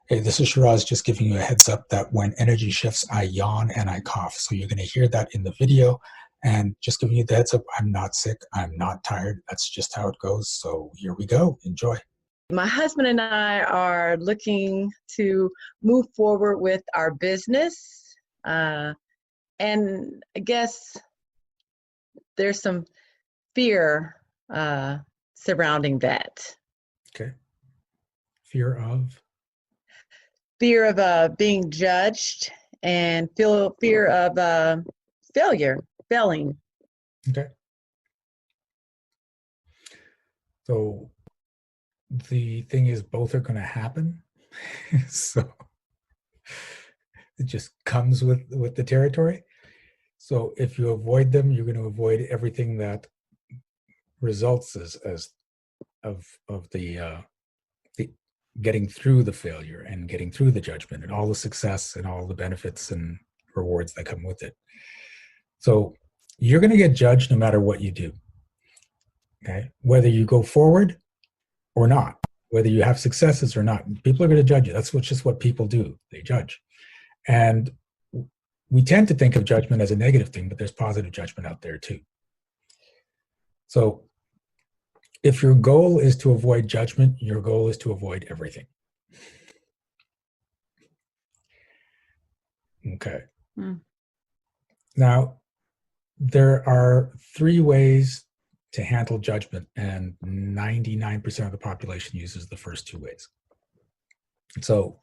Hey, this is Shiraz just giving you a heads up that when energy shifts, I yawn and I cough. So you're going to hear that in the video. And just giving you the heads up, I'm not sick. I'm not tired. That's just how it goes. So here we go. Enjoy. My husband and I are looking to move forward with our business. Uh, and I guess there's some fear uh, surrounding that. Okay. Fear of. Fear of being judged and fear of failure, failing. Okay. So the thing is, both are going to happen. So it just comes with the territory. So if you avoid them, you're going to avoid everything that results as of the getting through the failure and getting through the judgment and all the success and all the benefits and rewards that come with it. So you're going to get judged no matter what you do. Okay, whether you go forward or not, whether you have successes or not, people are going to judge you. That's just what people do. They judge. And we tend to think of judgment as a negative thing, but there's positive judgment out there too. So if your goal is to avoid judgment, your goal is to avoid everything. Okay. Mm. Now, there are three ways to handle judgment, and 99% of the population uses the first two ways. So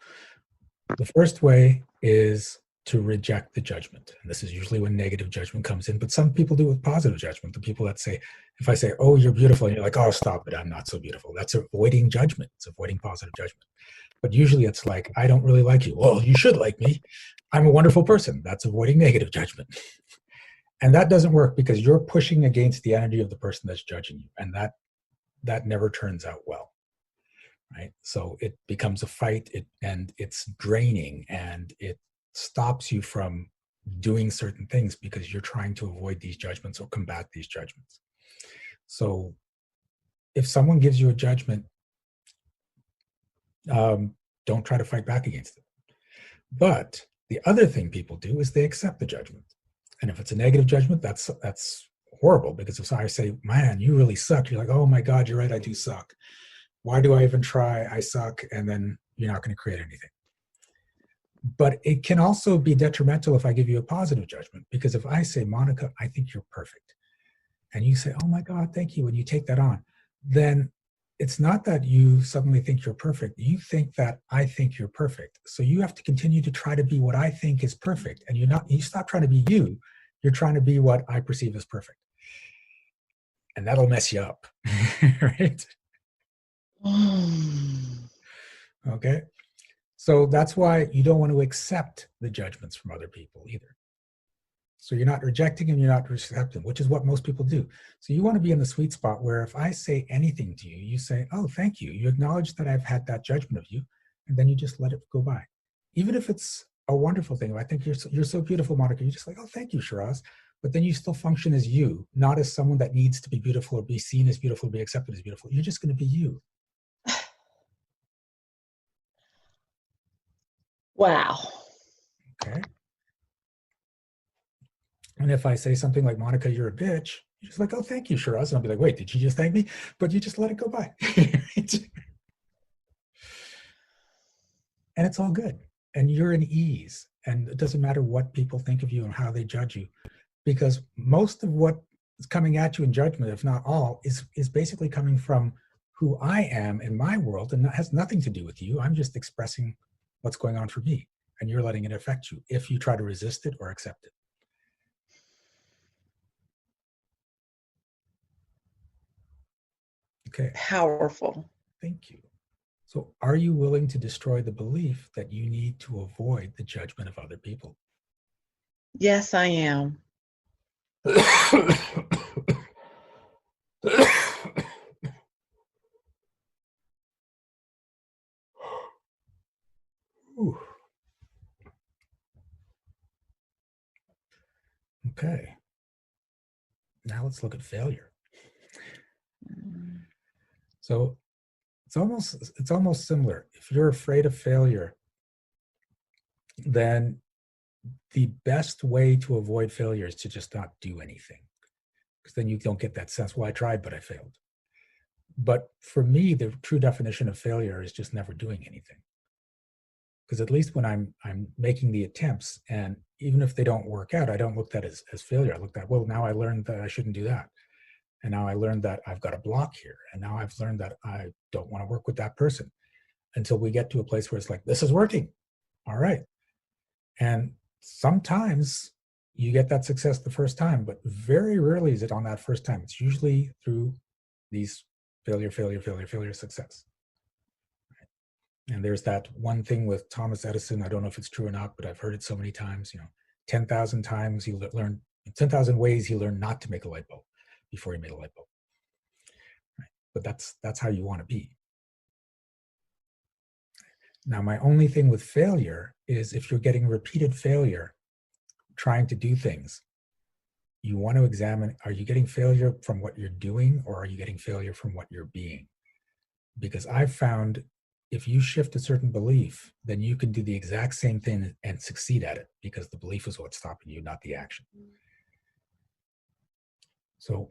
the first way is to reject the judgment. And this is usually when negative judgment comes in, but some people do it with positive judgment. The people that say, if I say, oh, you're beautiful, and you're like, oh, stop it, I'm not so beautiful. That's avoiding judgment. It's avoiding positive judgment. But usually it's like, I don't really like you. Well, you should like me. I'm a wonderful person. That's avoiding negative judgment. And that doesn't work because you're pushing against the energy of the person that's judging you. And that never turns out well. Right? So it becomes a fight, and it's draining, and it stops you from doing certain things because you're trying to avoid these judgments or combat these judgments. So if someone gives you a judgment, don't try to fight back against it. But the other thing people do is they accept the judgment. And if it's a negative judgment, that's horrible, because if I say, man, you really suck, you're like, oh my God, you're right, I do suck. Why do I even try? I suck. And then you're not going to create anything. But it can also be detrimental if I give you a positive judgment, because if I say, Monica, I think you're perfect, and you say, oh my God, thank you, and you take that on, then it's not that you suddenly think you're perfect. You think that I think you're perfect. So you have to continue to try to be what I think is perfect. And you stop trying to be you. You're trying to be what I perceive as perfect. And that'll mess you up. Right? Okay. So that's why you don't want to accept the judgments from other people either. So you're not rejecting them, you're not accepting, which is what most people do. So you want to be in the sweet spot where if I say anything to you, you say, oh, thank you. You acknowledge that I've had that judgment of you, and then you just let it go by. Even if it's a wonderful thing. I think you're so beautiful, Monica. You're just like, oh, thank you, Shiraz. But then you still function as you, not as someone that needs to be beautiful or be seen as beautiful or be accepted as beautiful. You're just going to be you. Wow. Okay. And if I say something like, Monica, you're a bitch, you're just like, oh, thank you, Shiraz. And I'll be like, wait, did you just thank me? But you just let it go by. And it's all good. And you're in ease. And it doesn't matter what people think of you and how they judge you, because most of what is coming at you in judgment, if not all, is basically coming from who I am in my world, and that has nothing to do with you. I'm just expressing what's going on for me, and you're letting it affect you if you try to resist it or accept it. Okay. Powerful. Thank you. So are you willing to destroy the belief that you need to avoid the judgment of other people? Yes, I am. Okay. Now let's look at failure. So it's almost similar. If you're afraid of failure, then the best way to avoid failure is to just not do anything, because then you don't get that sense, well, I tried, but I failed. But for me, the true definition of failure is just never doing anything. Because at least when I'm making the attempts, and even if they don't work out, I don't look at it as failure. I look at, well, now I learned that I shouldn't do that. And now I learned that I've got a block here. And now I've learned that I don't want to work with that person, until we get to a place where it's like, this is working. All right. And sometimes you get that success the first time, but very rarely is it on that first time. It's usually through these failure, success. And there's that one thing with Thomas Edison. I don't know if it's true or not, but I've heard it so many times. 10,000 times he learned, 10,000 ways he learned not to make a light bulb before he made a light bulb. Right? But that's how you want to be. Now, my only thing with failure is if you're getting repeated failure trying to do things, you want to examine, are you getting failure from what you're doing, or are you getting failure from what you're being? Because I've found if you shift a certain belief, then you can do the exact same thing and succeed at it, because the belief is what's stopping you, not the action. So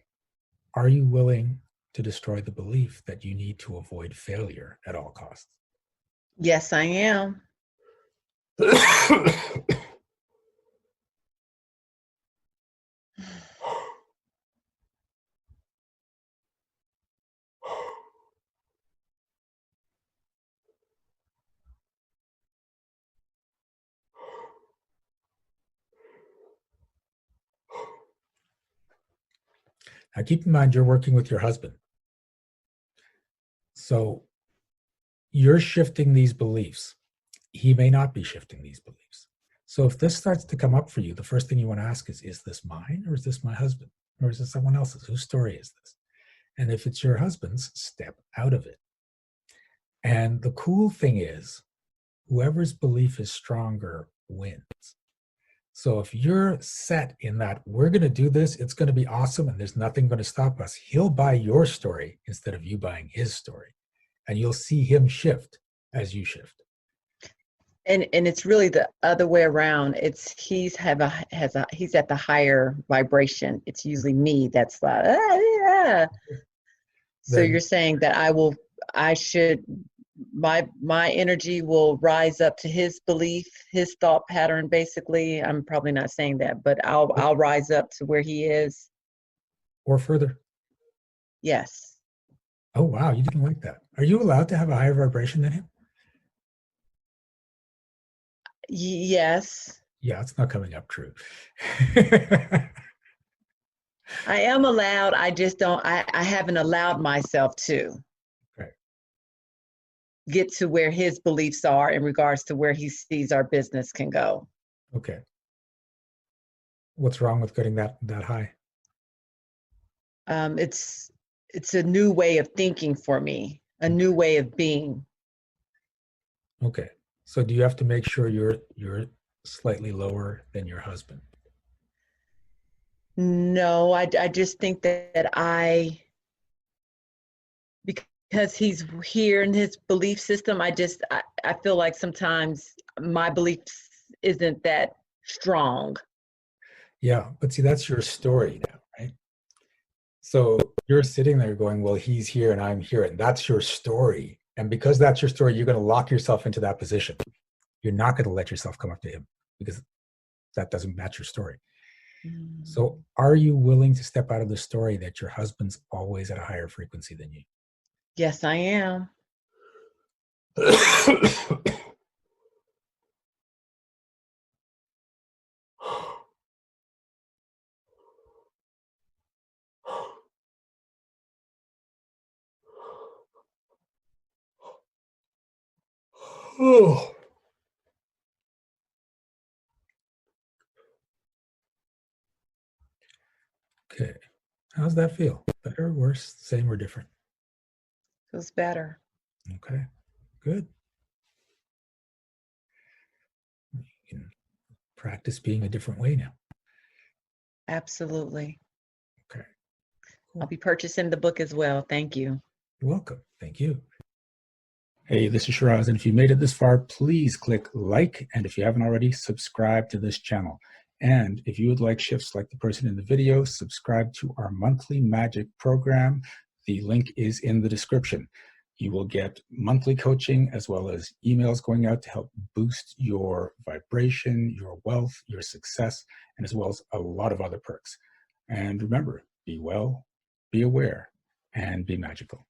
are you willing to destroy the belief that you need to avoid failure at all costs? Yes, I am. Now, keep in mind, you're working with your husband. So you're shifting these beliefs. He may not be shifting these beliefs. So if this starts to come up for you, the first thing you want to ask is this mine, or is this my husband? Or is this someone else's? Whose story is this? And if it's your husband's, step out of it. And the cool thing is, whoever's belief is stronger wins. So if you're set in that, we're going to do this, it's going to be awesome, and there's nothing going to stop us, he'll buy your story instead of you buying his story. And you'll see him shift as you shift. And it's really the other way around. It's he's at the higher vibration. It's usually me that's like, yeah. So Then, you're saying that my energy will rise up to his belief, his thought pattern. Basically, I'm probably not saying that, but I'll rise up to where he is. or further. Yes. Oh, wow, you didn't like that. Are you allowed to have a higher vibration than him? Yes. Yeah, it's not coming up true. I am allowed. I just don't. I haven't allowed myself to get to where his beliefs are in regards to where he sees our business can go. Okay. What's wrong with getting that high? It's a new way of thinking for me, a new way of being. Okay. So do you have to make sure you're slightly lower than your husband? No, I just think that because he's here in his belief system, I feel like sometimes my beliefs isn't that strong. Yeah, but see, that's your story now, right? So you're sitting there going, well, he's here and I'm here, and that's your story. And because that's your story, you're going to lock yourself into that position. You're not going to let yourself come up to him, because that doesn't match your story. So are you willing to step out of the story that your husband's always at a higher frequency than you? Yes, I am. Oh. Okay. How's that feel? Better or worse? Same or different? Feels better. Okay. Good. You can practice being a different way now. Absolutely. Okay. I'll be purchasing the book as well. Thank you. You're welcome. Thank you. Hey, this is Shiraz, and if you made it this far, please click like, and if you haven't already, subscribe to this channel. And if you would like shifts like the person in the video, subscribe to our monthly magic program. The link is in the description. You will get monthly coaching as well as emails going out to help boost your vibration, your wealth, your success, and as well as a lot of other perks. And remember, be well, be aware, and be magical.